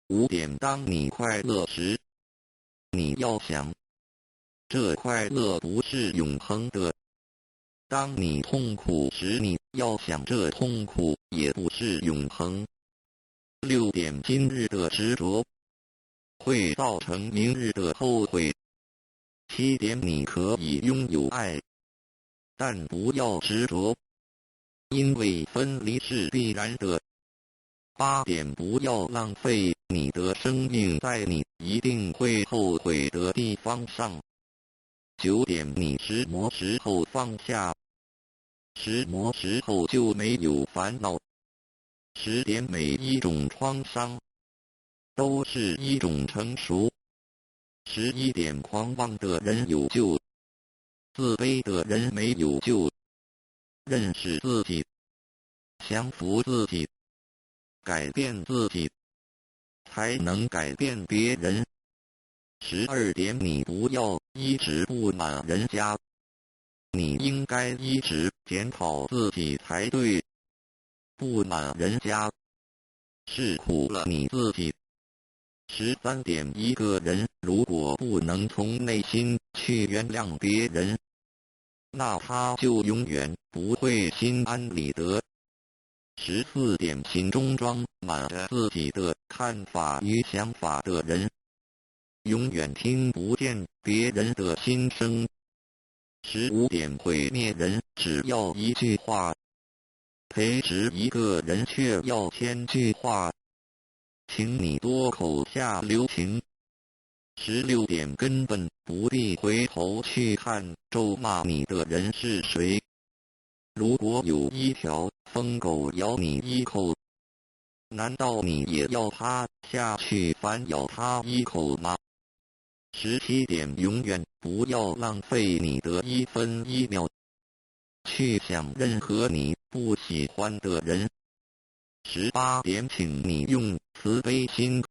5点，当你快乐时，你要想，这快乐不是永恒的；当你痛苦时，你要想，这痛苦也不是永恒。6点，今日的执着会造成明日的后悔。7点，你可以拥有爱，但不要执着，因为分离是必然的。8点，不要浪费你的生命在你一定会后悔的地方上。9点，你什么时候放下，什么时候就没有烦恼。10点，每一种创伤都是一种成熟。11点，狂妄的人有救，自卑的人没有救。认识自己，降服自己，改变自己，才能改变别人。12点，你不要一直不满人家，你应该一直检讨自己才对。不满人家，是苦了你自己。13点，一个人如果不能从内心去原谅别人，那他就永远不会心安理得。14点，心中装满着自己的看法与想法的人，永远听不见别人的心声。15点，毁灭人只要一句话，培植一个人却要1000句话。请你多口下留情。16点，根本不必回头去看咒骂你的人是谁。如果有一条疯狗咬你一口，难道你也要趴下去反咬它一口吗？17点，永远不要浪费你的1分1秒去想任何你不喜欢的人。18点，请你用慈悲心